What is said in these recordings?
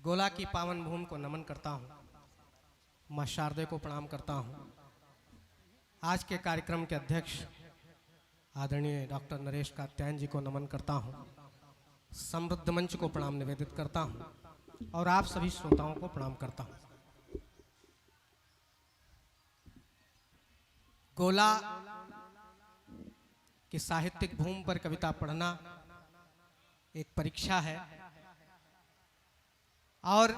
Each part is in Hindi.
गोला की पावन भूमि को नमन करता हूँ, माँ शारदे को प्रणाम करता हूँ। आज के कार्यक्रम के अध्यक्ष आदरणीय डॉक्टर नरेश कात्यायन जी को नमन करता हूँ। समृद्ध मंच को प्रणाम निवेदित करता हूँ और आप सभी श्रोताओं को प्रणाम करता हूँ। गोला की साहित्यिक भूमि पर कविता पढ़ना एक परीक्षा है और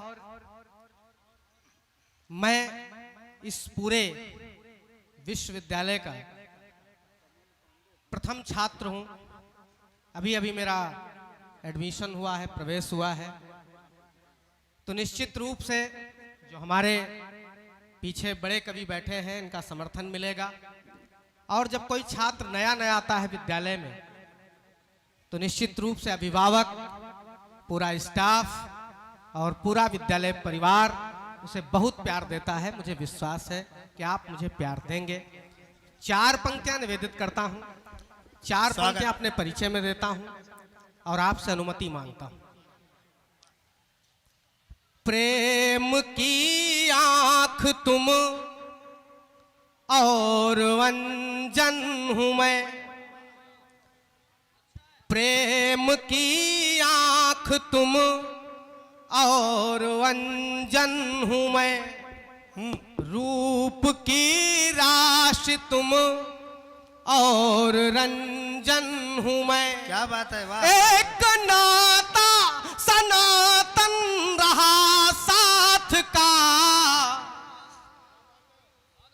मैं इस पूरे विश्वविद्यालय का प्रथम छात्र हूं। अभी अभी मेरा एडमिशन हुआ है, प्रवेश हुआ है, तो निश्चित रूप से जो हमारे पीछे बड़े कवि बैठे हैं इनका समर्थन मिलेगा। और जब कोई छात्र नया नया आता है विद्यालय में तो निश्चित रूप से अभिभावक, पूरा स्टाफ और पूरा विद्यालय परिवार उसे बहुत प्यार देता है। मुझे विश्वास है कि आप मुझे प्यार देंगे। 4 पंक्तियां निवेदित करता हूं, 4 पंक्तियां अपने परिचय में देता हूं और आपसे अनुमति मांगता हूं। प्रेम की आंख तुम और अंजन हूं मैं, प्रेम की आंख तुम और अंजन हूं मैं, रूप की राशि तुम और रंजन हूं मैं। क्या बात है, वाह। एक नाता सनातन रहा साथ का,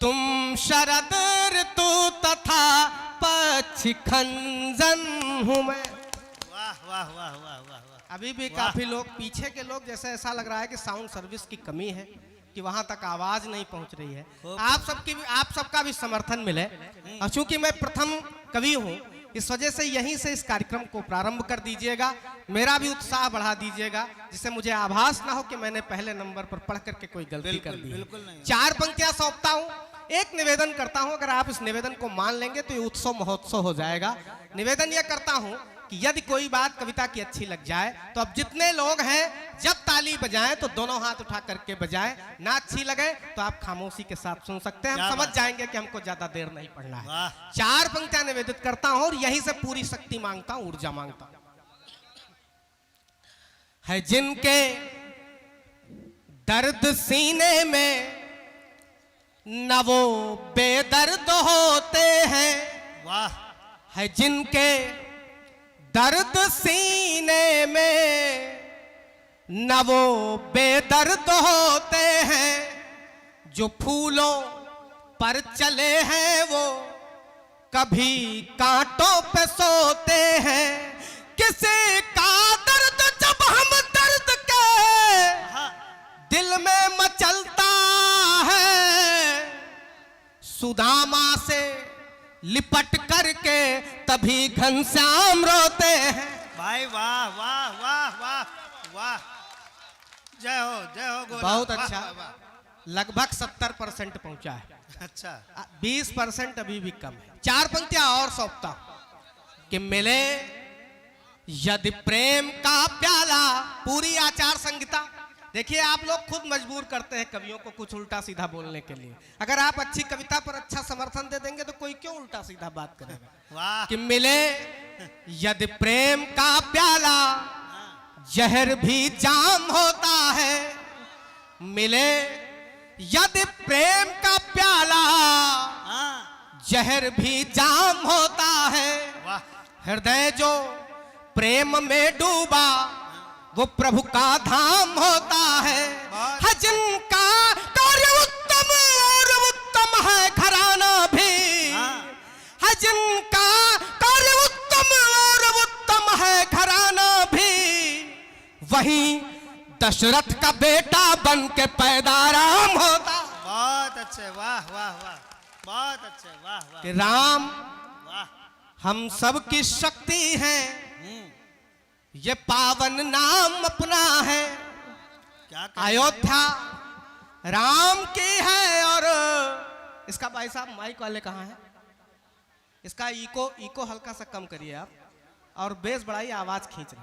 तुम शरद ऋतु तथा पक्षी खंजन हूं मैं। वाह वाह वाह वाह वाह। अभी भी काफी लोग, पीछे के लोग, जैसे ऐसा लग रहा है कि साउंड सर्विस की कमी है, कि वहां तक आवाज नहीं पहुंच रही है। आप सबका भी समर्थन मिले। और चूंकि मैं प्रथम कवि हूं, इस वजह से यहीं से इस कार्यक्रम को प्रारंभ कर दीजिएगा। मेरा भी उत्साह बढ़ा दीजिएगा, जिससे मुझे आभास ना हो कि मैंने पहले नंबर पर पढ़ करके कोई गलती कर दी। बिल्कुल नहीं। 4 पंक्तियां सौंपता हूं, एक निवेदन करता हूं। अगर आप इस निवेदन को मान लेंगे तो ये उत्सव महोत्सव हो जाएगा। निवेदन यह करता हूं कि यदि कोई बात कविता की अच्छी लग जाए तो अब जितने लोग हैं जब ताली बजाएं तो दोनों हाथ उठा करके बजाएं। ना अच्छी लगे तो आप खामोशी के साथ सुन सकते हैं। हम समझ जाएंगे कि हमको ज्यादा देर नहीं पढ़ना है। 4 पंक्तियां निवेदित करता हूं और यहीं से पूरी शक्ति मांगता हूं, ऊर्जा मांगता हूं। है जिनके दर्द सीने में न वो बेदर्द होते हैं, वाह। है जिनके दर्द सीने में न वो बेदर्द होते हैं, जो फूलों पर चले हैं वो कभी कांटों पे सोते हैं। किसी का दर्द जब हम दर्द के दिल में मचलता है, सुदामा से लिपट करके तभी घनश्याम रोते हैं। भाई वाह वाह वाह वाह वाह। जय हो गोला। बहुत अच्छा। वाह, वाह। लगभग 70% पहुंचा है। अच्छा। 20% अभी भी कम है। 4 पंक्तियां और सौंपता हूं कि मिले यदि प्रेम का प्याला। पूरी आचार संहिता देखिए, आप लोग खुद मजबूर करते हैं कवियों को कुछ उल्टा सीधा बोलने के लिए। अगर आप अच्छी कविता पर अच्छा समर्थन दे देंगे तो कोई क्यों उल्टा सीधा बात करेगा। वाह। कि मिले यदि प्रेम का प्याला, जहर भी जाम होता है। मिले यदि प्रेम का प्याला, जहर भी जाम होता है। वाह। हृदय जो प्रेम में डूबा वो प्रभु का धाम होता है। जिनका कार्य उत्तम और उत्तम है घराना भी, है जिनका कार्य उत्तम और उत्तम है घराना भी, वहीं दशरथ का बेटा बन के पैदा राम होता। बहुत अच्छे, वाह वाह वाह। बहुत अच्छे, वाह वाह। कि राम वाह। हम सब की शक्ति है, ये पावन नाम अपना है। क्या अयोध्या राम की है। और इसका भाई साहब माइक वाले कहाँ हैं? इसका इको हल्का सा कम करिए आप, और बेस बढ़ाइए, आवाज खींच रहे।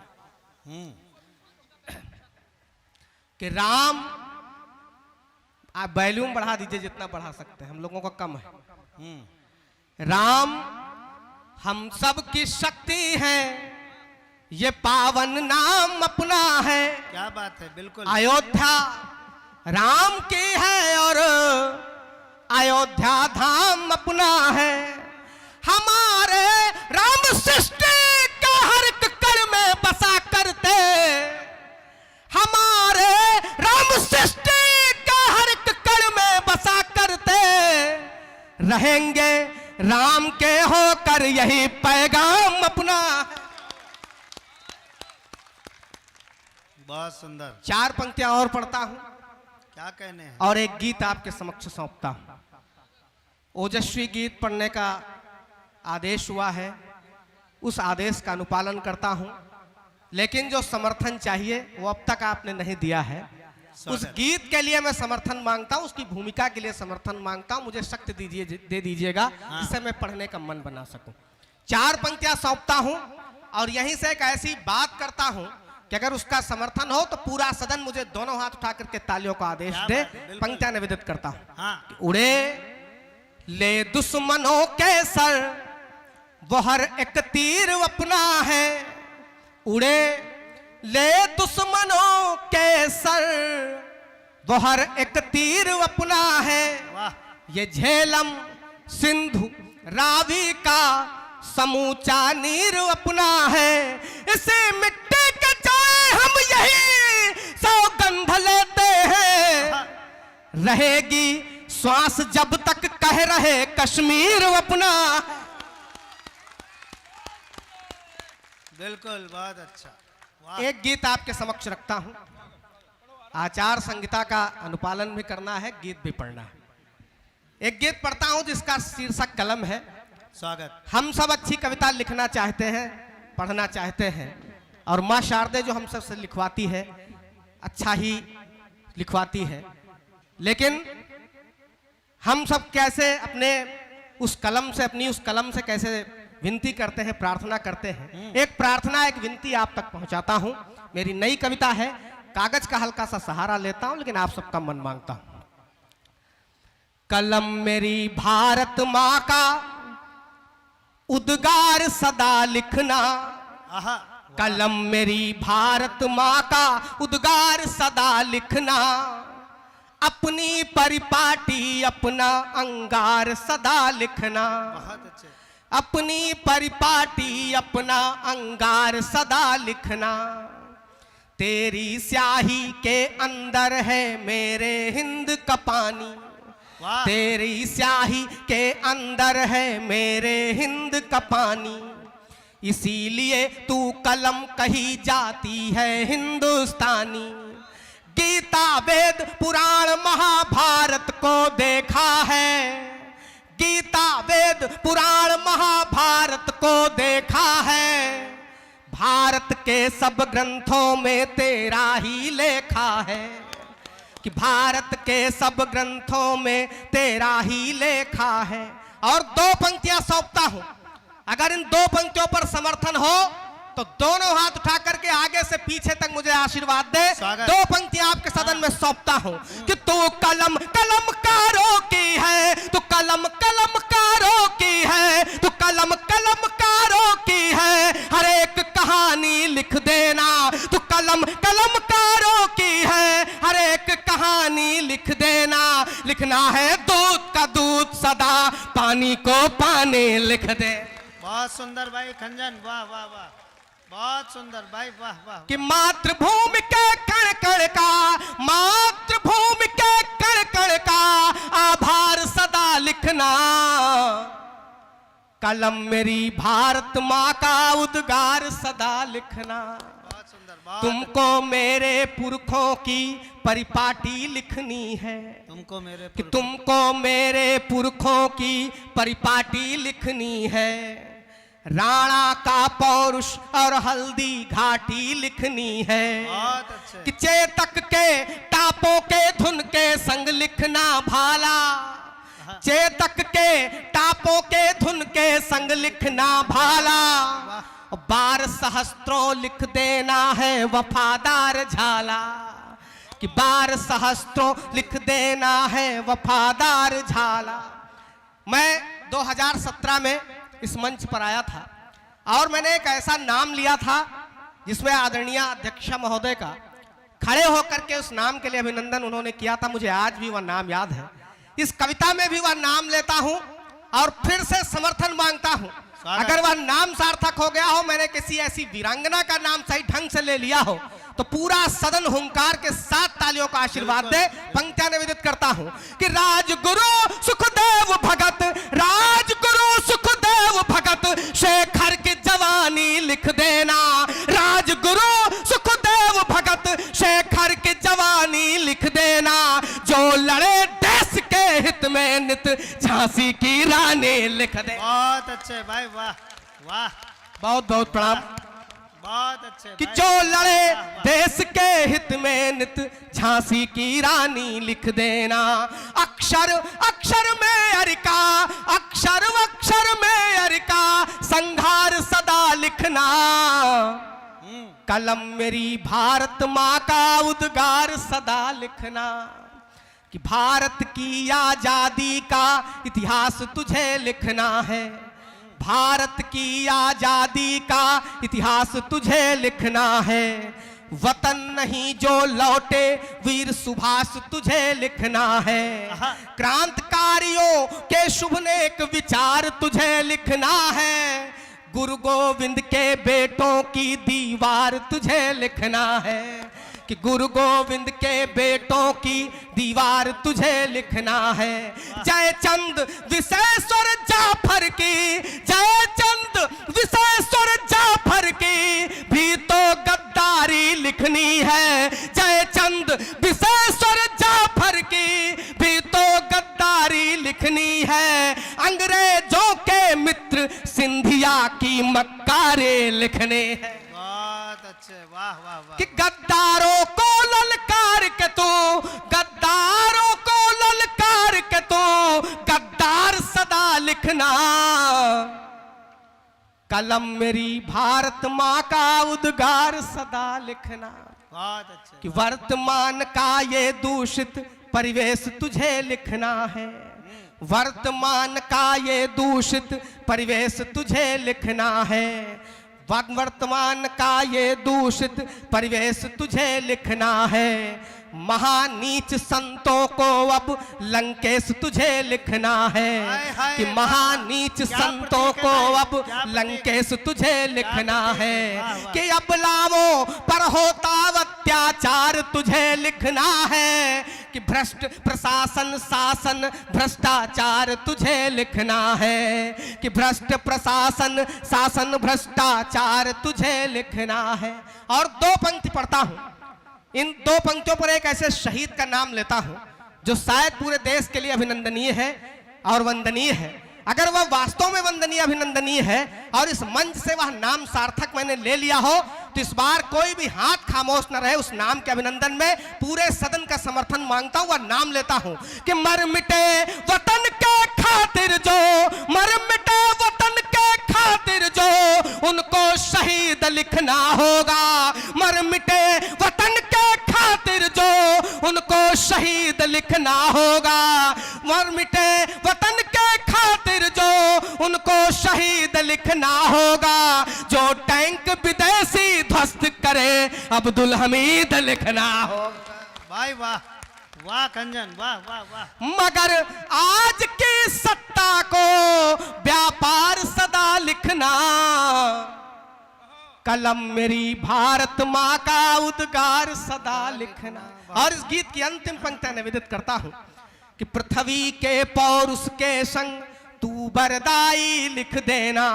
कि राम, आप वॉल्यूम बढ़ा दीजिए जितना बढ़ा सकते हैं, हम लोगों का कम है। राम हम सब की शक्ति है, ये पावन नाम अपना है। क्या बात है, बिल्कुल। अयोध्या राम की है और अयोध्या धाम अपना है। हमारे राम सृष्टि का हर एक कण में बसा करते, हमारे राम सृष्टि का हर एक कण में बसा करते, रहेंगे राम के होकर यही पैगाम अपना। बहुत सुंदर। 4 पंक्तियां और पढ़ता हूं, क्या कहने हैं। और एक गीत आपके समक्ष सौंपता हूं। ओजस्वी गीत पढ़ने का आदेश हुआ है, उस आदेश का अनुपालन करता हूं, लेकिन जो समर्थन चाहिए वो अब तक आपने नहीं दिया है। उस गीत के लिए मैं समर्थन मांगता हूं, उसकी भूमिका के लिए समर्थन मांगता हूं। मुझे शक्ति दे दीजिएगा, जिससे मैं पढ़ने का मन बना सकूं। 4 पंक्तियां सौंपता हूं और यहीं से एक ऐसी बात करता हूं कि अगर उसका समर्थन हो तो पूरा सदन मुझे दोनों हाथ उठा करके तालियों का आदेश दे। पंक्तियां निवेदित करता हूं। हाँ। उड़े ले दुश्मनों के सर, वो हर एक तीर अपना है। उड़े ले दुश्मनों के सर, वो हर एक तीर अपना है। वाह। ये झेलम सिंधु रावी का समूचा नीर अपना है। इसे मिट्टी के चाहे हम यही सौगंध लेते हैं, रहेगी श्वास जब तक कह रहे कश्मीर अपना। बिल्कुल, बहुत अच्छा। वाह। एक गीत आपके समक्ष रखता हूं। आचार संहिता का अनुपालन भी करना है, गीत भी पढ़ना है। एक गीत पढ़ता हूं जिसका शीर्षक कलम है। स्वागत। हम सब अच्छी कविता लिखना चाहते हैं, पढ़ना चाहते हैं, और माँ शारदे जो हम सब से लिखवाती है, अच्छा ही लिखवाती है, लेकिन हम सब कैसे अपने उस कलम से कैसे विनती करते हैं, प्रार्थना करते हैं। एक प्रार्थना, एक विनती आप तक पहुंचाता हूं। मेरी नई कविता है, कागज का हल्का सा सहारा लेता हूं, लेकिन आप सबका मन मांगता हूं। कलम मेरी भारत माँ का उद्गार सदा लिखना। आहा। कलम मेरी भारत माँ का उद्गार सदा लिखना। अपनी परिपाटी अपना अंगार सदा लिखना। बहुत अच्छे। अपनी परिपाटी अपना अंगार सदा लिखना। तेरी स्याही के अंदर है मेरे हिंद का पानी। वाह। तेरी स्याही के अंदर है मेरे हिंद का पानी। इसीलिए तू कलम कही जाती है हिंदुस्तानी। गीता वेद पुराण महाभारत को देखा है। गीता वेद पुराण महाभारत को देखा है। भारत के सब ग्रंथों में तेरा ही लेखा है, कि भारत के सब ग्रंथों में तेरा ही लेखा है। और 2 पंक्तियां सौंपता हूं, अगर इन 2 पंक्तियों पर समर्थन हो तो दोनों हाथ उठा करके आगे से पीछे तक मुझे आशीर्वाद दे। 2 पंक्तियां आपके सदन में सौंपता हूं कि तू कलम कलमकारों की है, तू कलम कलमकारों की है, तू कलम कलमकारों की है। हर एक कहानी लिख देना, तू कलम कलमकारों की है। हर एक कहानी लिख देना। लिखना है दूध का दूध सदा, पानी को पानी लिख दे। बहुत सुंदर भाई खंजन, वाह वाह वाह, बहुत सुंदर भाई, वाह वाह। कि मातृभूमि के कण कण का, मातृभूमि के कण कण का आभार सदा लिखना। कलम मेरी भारत माँ का उद्गार सदा लिखना। बहुत सुंदर। बहुत। तुमको मेरे पुरखों की परिपाटी लिखनी है, तुमको मेरे कि तुमको मेरे पुरखों की परिपाटी लिखनी है। राणा का पौरुष और हल्दी घाटी लिखनी है। बहुत अच्छे। कि चेतक के टापों के धुन के संग लिखना भाला। चेतक के टापों के धुन के संग लिखना भाला। 12 सहस्त्रों लिख देना है वफादार झाला। कि बार सहस्त्रों लिख देना है वफादार झाला। मैं 2017 में इस मंच पर आया था और मैंने एक ऐसा नाम लिया था जिसमें आदरणीय अध्यक्ष महोदय का खड़े होकर के उस नाम के लिए अभिनंदन उन्होंने किया था। मुझे आज भी वह नाम याद है। इस कविता में भी वह नाम लेता हूं और फिर से समर्थन मांगता हूं। अगर वह नाम सार्थक हो गया हो, मैंने किसी ऐसी वीरांगना का नाम सही ढंग से ले लिया हो, तो पूरा सदन हुंकार के साथ तालियों का आशीर्वाद दे। पंक्तियां निवेदित करता हूं कि राजगुरु सुखदेव भगत, राजगुरु सुखदेव भगत, शेखर की जवानी लिख देना। राजगुरु सुखदेव भगत, शेखर की जवानी लिख देना। जो लड़े देश के हित में नित, झांसी की रानी लिख दे। बहुत अच्छे भाई, वाह वाह, बहुत बहुत प्रणाम। बहुत अच्छे कि भाई। जो लड़े वाह, वाह। देश के हित में नित, झांसी की रानी लिख देना। अक्षर अक्षर में अरिका, अक्षर अक्षर में अरिका, संघार सदा लिखना। कलम मेरी भारत माँ का उद्गार सदा लिखना। कि भारत की आजादी का इतिहास तुझे लिखना है। भारत की आजादी का इतिहास तुझे लिखना है। वतन नहीं जो लौटे वीर सुभाष तुझे लिखना है। क्रांतिकारियों के शुभ नेक विचार तुझे लिखना है। गुरु गोविंद के बेटों की दीवार तुझे लिखना है। कि गुरु गोविंद के बेटों की दीवार तुझे लिखना है। जयचंद विशेश्वर जाफर की, जयचंद विशेश्वर जाफर की भी तो गद्दारी लिखनी है। जयचंद विशेश्वर जाफर की भी तो गद्दारी लिखनी है। अंग्रेजों के मित्र सिंधिया की मक्कारे लिखने हैं। बहुत अच्छे, वाह वाह वाह। कि गद्दारों को ललकार के तू, गद्दारों को ललकार के तू, गद्दार सदा लिखना। कलम मेरी भारत माँ का उद्गार सदा लिखना। बहुत अच्छे। कि वर्तमान का ये दूषित परिवेश तुझे लिखना है। वर्तमान का ये दूषित परिवेश तुझे लिखना है। वर्तमान का ये दूषित परिवेश तुझे लिखना है। महानीच संतों को अब लंकेश तुझे लिखना है। कि महानीच संतों को अब लंकेश तुझे लिखना है। कि अबलाओं पर होता अत्याचार तुझे लिखना है। कि भ्रष्ट प्रशासन शासन भ्रष्टाचार तुझे लिखना है। कि भ्रष्ट प्रशासन शासन भ्रष्टाचार तुझे लिखना है। और दो पंक्ति पढ़ता हूं। इन दो पंक्तियों पर एक ऐसे शहीद का नाम लेता हूं जो शायद पूरे देश के लिए अभिनंदनीय है और वंदनीय है। अगर वह वास्तव में वंदनीय अभिनंदनीय है और इस मंच से वह नाम सार्थक मैंने ले लिया हो, तो इस बार कोई भी हाथ खामोश न रहे। उस नाम के अभिनंदन में पूरे सदन का समर्थन मांगता हूं। वह नाम लेता हूं कि मर मिटे वतन के खातिर जो, मर मिटे वतन के खातिर जो, उनको शहीद लिखना होगा। मर मिटे वतन के खातिर जो, उनको शहीद लिखना होगा। मर मिटे वतन के खातिर जो, उनको शहीद लिखना होगा। जो टैंक विदेशी ध्वस्त करे, अब्दुल हमीद लिखना होगा। भाई वाह वाह कंजन, वाह वाह वाह। मगर आज की सत्ता को व्यापार सदा लिखना। कलम मेरी भारत माँ का उद्गार सदा लिखना। और इस गीत की अंतिम पंक्ति निवेदित करता हूं कि पृथ्वी के पौरुष के संग तू बरदाई लिख देना।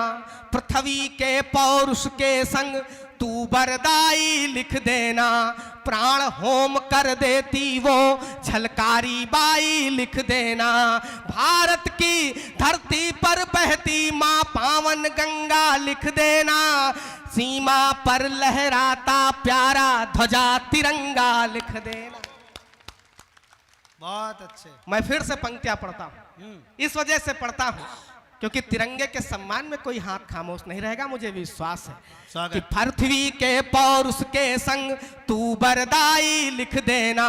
पृथ्वी के पौरुष के संग तू बरदाई लिख देना। प्राण होम कर देती वो झलकारी बाई लिख देना। भारत की धरती पर बहती माँ पावन गंगा लिख देना। सीमा पर लहराता प्यारा ध्वजा तिरंगा लिख देना। बहुत अच्छे। मैं फिर से पंक्तियां पढ़ता हूं। इस वजह से पढ़ता हूं क्योंकि तिरंगे के सम्मान में कोई हाथ खामोश नहीं रहेगा, मुझे विश्वास है कि स्वागत। पृथ्वी के पौरुष के संग तू बरदाई लिख देना,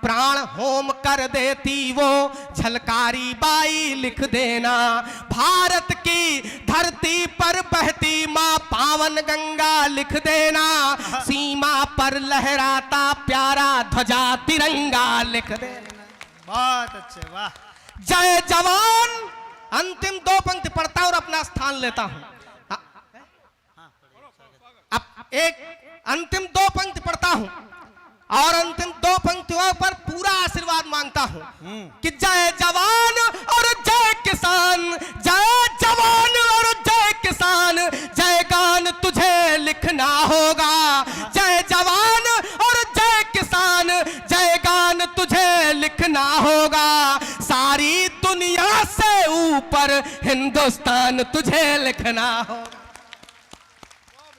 प्राण होम कर देती वो झलकारी बाई लिख देना। भारत की धरती पर बहती माँ पावन गंगा लिख देना, सीमा पर लहराता प्यारा ध्वजा तिरंगा लिख देना। बहुत अच्छे, वाह। जय जवान, अंतिम दो पंक्ति पढ़ता हूं और अपना स्थान लेता हूं। अब एक अंतिम दो पंक्ति पढ़ता हूं और अंतिम दो पंक्तियों पर पूरा आशीर्वाद मांगता हूं कि जय जवान और जय किसान, जय जवान और जय किसान, जय गान तुझे लिखना होगा। जय जवान और जय किसान, जय गान तुझे लिखना होगा। सारी दुनिया से ऊपर हिंदुस्तान तुझे लिखना होगा।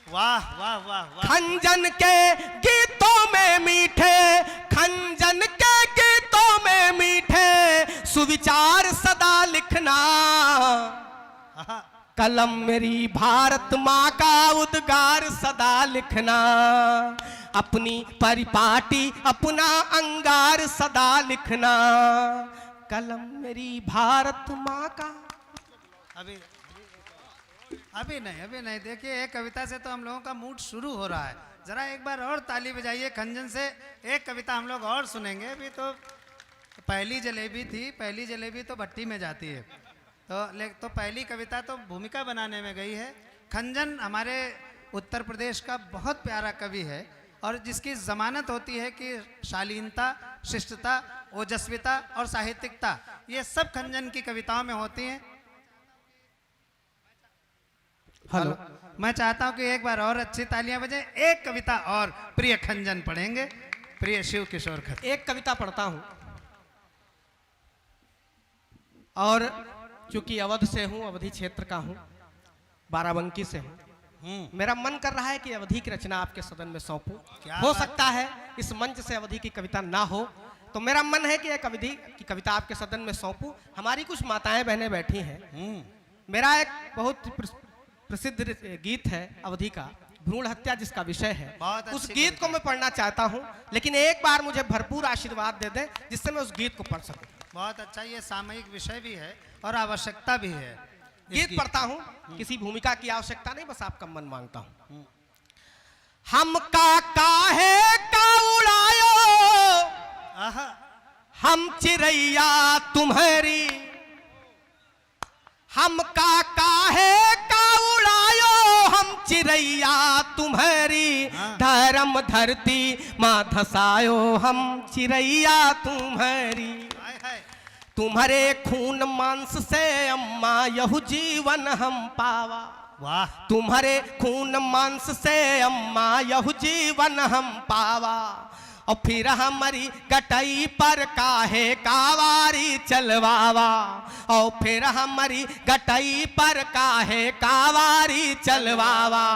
वाह वाह वाह वाह। खंजन के गीतों में मीठे, खंजन के गीतों में मीठे सुविचार सदा लिखना। आहा, कलम मेरी भारत माँ का उद्गार सदा लिखना। अपनी परिपाटी अपना अंगार सदा लिखना। कलम मेरी भारत माँ का। अभी नहीं। देखिए, एक कविता से तो हम लोगों का मूड शुरू हो रहा है। जरा एक बार और ताली बजाइए खंजन से। एक कविता हम लोग और सुनेंगे। अभी तो पहली जलेबी थी, पहली जलेबी तो भट्टी में जाती है, तो पहली कविता तो भूमिका बनाने में गई है। खंजन हमारे उत्तर प्रदेश का बहुत प्यारा कवि है और जिसकी जमानत होती है कि शालीनता, शिष्टता, ओजस्विता और साहित्यिकता, ये सब खंजन की कविताओं में होती हैं। हेलो, मैं चाहता हूं कि एक बार और अच्छी तालियां बजें। एक कविता और प्रिय खंजन पढ़ेंगे, प्रिय शिव किशोर खत्री। एक कविता पढ़ता हूं और चूंकि अवध से हूं, अवधी क्षेत्र का हूं, बाराबंकी से हूं, मेरा मन कर रहा है कि अवधी की रचना आपके सदन में सौंपूं। हो सकता है इस मंच से अवधी की कविता ना हो, तो मेरा मन है कि एक अवधी की कविता आपके सदन में सौंपूं। हमारी कुछ माताएं बहनें बैठी हैं। मेरा एक बहुत प्रसिद्ध गीत है अवधी का, भ्रूण हत्या जिसका विषय है, उस गीत को मैं पढ़ना चाहता हूं, लेकिन एक बार मुझे भरपूर आशीर्वाद दे दें जिससे मैं उस गीत को पढ़ सकूं। बहुत अच्छा, ये सामयिक विषय भी है और आवश्यकता भी है। गीत पढ़ता हूं, किसी भूमिका की आवश्यकता नहीं, बस आपका मन मांगता हूं। हम काहे का उड़ायो, हम चिड़ैया तुम्हारी, हम काहे का उड़ायो, हम चिड़ैया तुम्हारी, धर्म धरती माँ धसायो, हम चिड़ैया तुम्हारी। तुम्हारे खून मांस से अम्मा यहू जीवन हम पावा। वाह। तुम्हारे खून मांस से अम्मा यहू जीवन हम पावा। और फिर हमारी गटई पर काहे कावारी चलवावा, और फिर हमारी गटई पर काहे कावारी चलवावा।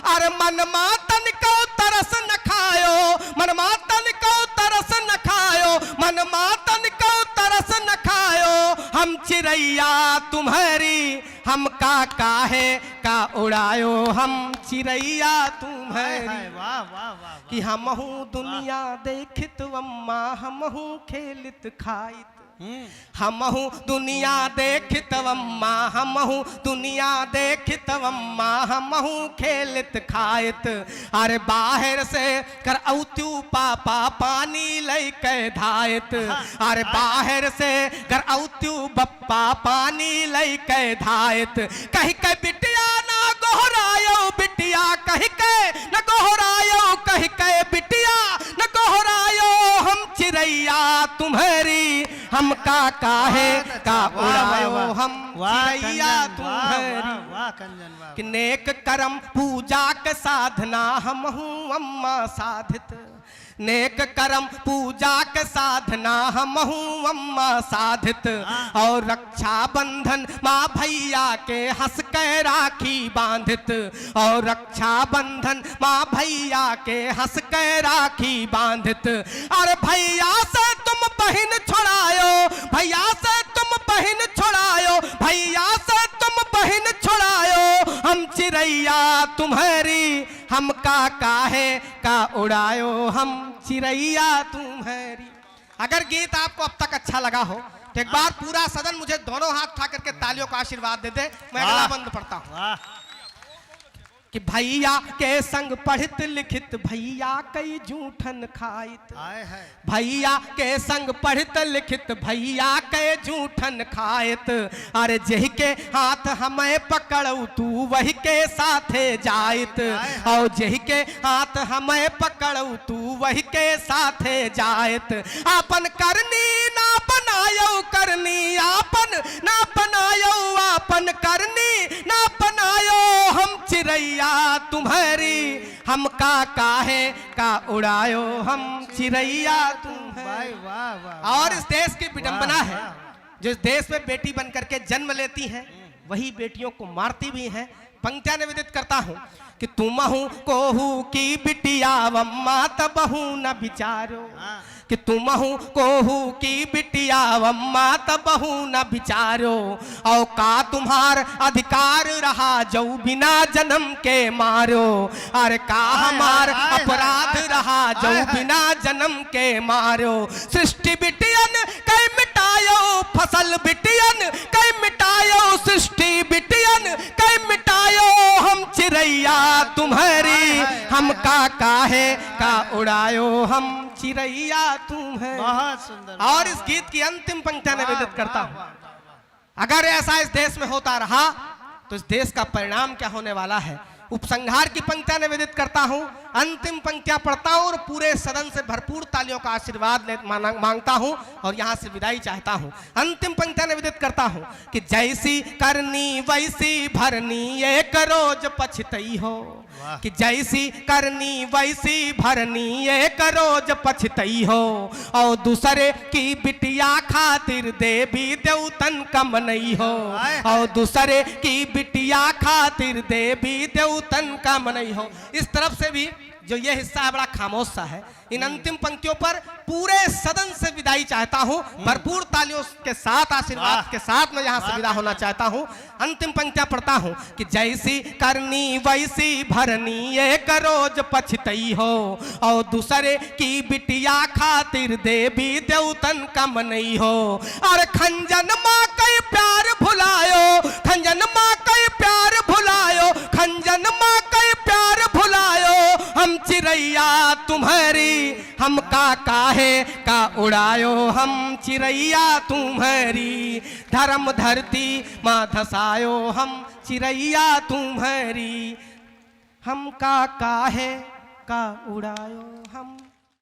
अरे मन मातन को तरस न खायो, मन मातन को तरस न खायो, मन मातन को तरस न खायो, हम चिड़ैया तुम्हारी, हम काहे का उड़ायो, हम चिड़ैया तुम्हारी। वाह वाह वाह। कि हमहू दुनिया देखित अम्मा, हमहू खेलित खाइत, हमहू दुनिया देखित अम्मा, हमहू दुनिया देखित अम्मा, हमहू खेलित खाइत। अरे बाहर से कर औत्यू पापा पानी लैके धायत, अरे बाहर से कर औत्यू बप्पा पानी लैके धायत। कहीं के बिटिया ना गोहरायो बिटिया, कहीं के न गोहरायो, कहीं के बिटिया न गोहरायो, हम चिड़ैया तुम्हारी, हम काहे का उड़ायो, हम चिड़ैया तुम्हारी। वाह कंजन वाह। कि नेक कर्म पूजा के साधना हमहू अम्मा साधित, नेक कर्म पूजा के साधना हमहू अम्मा साधित। और रक्षा बंधन माँ भैया के हंस के राखी बांधित, और रक्षा बंधन माँ भैया के हंस के राखी बांधित। अरे भैया से तुम बहन छोड़ायो, भैया से तुम बहन छोड़ायो, भैया से तुम चिड़ैया तुम्हारी, हम का काहे का उड़ायो हम चिड़ैया तुम्हारी। अगर गीत आपको अब तक अच्छा लगा हो तो एक बार पूरा सदन मुझे दोनों हाथ उठा करके तालियों का आशीर्वाद दे दे। मैं अगला बंद पढ़ता हूं वाह कि भैया के संग पढ़ित लिखित भैया कई जूठन खाइत। आए है भैया के संग पढ़ित लिखित भैया के जूठन खाइत। अरे जही के हाथ हमें पकड़ऊ तू वही के साथे जाइत। और जही के हाथ हमें पकड़ऊ तू वही के साथे जाइत। आपन करनी ना बनायो करनी, आपन ना बनायो आपन करनी ना बनायो हम चिड़ैया तुम्हारी, हम का काहे का उड़ायो हम चिड़ैया तुम्हारी। वाह वाह वाह। और इस देश की विडंबना वाह, है वाह। जो इस देश में बेटी बनकर के जन्म लेती हैं वही बेटियों को मारती भी हैं। पंक्तियां निवेदित करता हूं कि तुमहू कोहू की बिटिया वम्मा तबहू न बिचारो, कि तुमहू कोहू की बिटिया वम्मा तबहू न बिचारो। और का तुम्हार अधिकार रहा जो बिना जन्म के मारो। अरे का हमार अपराध रहा जो बिना जन्म के मारो। सृष्टि बिटियन कई मिटायो फसल बिटियन कई मिटायो, सृष्टि बिटियन कई मिटायो हम चिड़ैया तुम्हारी, हम का काहे का उड़ायो हम चिड़ैया तुम्हारी। बहुत सुंदर। और इस गीत की अंतिम पंक्तियां निवेदित करता हूं। अगर ऐसा इस देश में होता रहा तो इस देश का परिणाम क्या होने वाला है। उपसंहार की पंक्तियां निवेदित करता हूं, अंतिम पंक्तियां पढ़ता हूं और पूरे सदन से भरपूर तालियों का आशीर्वाद मांगता हूं और यहां से विदाई चाहता हूं। अंतिम पंक्तियां निवेदित करता हूं कि जैसी करनी वैसी भरनी एक रोज पछतई हो, कि जैसी करनी वैसी भरनी एक रोज पछतई हो। और दूसरे की बिटिया खातिर देवी देवतन कम नहीं हो, और दूसरे की बिटिया खातिर देवी देवतन कम नहीं हो। इस तरफ से भी जो ये हिस्सा है बड़ा खामोश सा है। इन अंतिम पंक्तियों पर पूरे सदन से विदाई चाहता हूं, भरपूर तालियों के साथ आशीर्वाद के साथ मैं यहां से विदा होना चाहता हूं। अंतिम पंक्तियां पढ़ता हूं कि जैसी करनी वैसी भरनी एक रोज पछतई हो, और दूसरे की बिटिया खातिर देवी देवतन कम नहीं हो। और खंजन माँ कई प्यार भुलायो, खंजन माँ कई प्यार भुलायो, खंजन माँ कई प्यार भुलायो हम चिड़ैया तुम्हारी, हम का काहे का उड़ायो हम चिड़ैया तुम्हारी। धर्म धरती माँ धसायो हम चिड़ैया तुम्हारी, हम का काहे का उड़ायो हम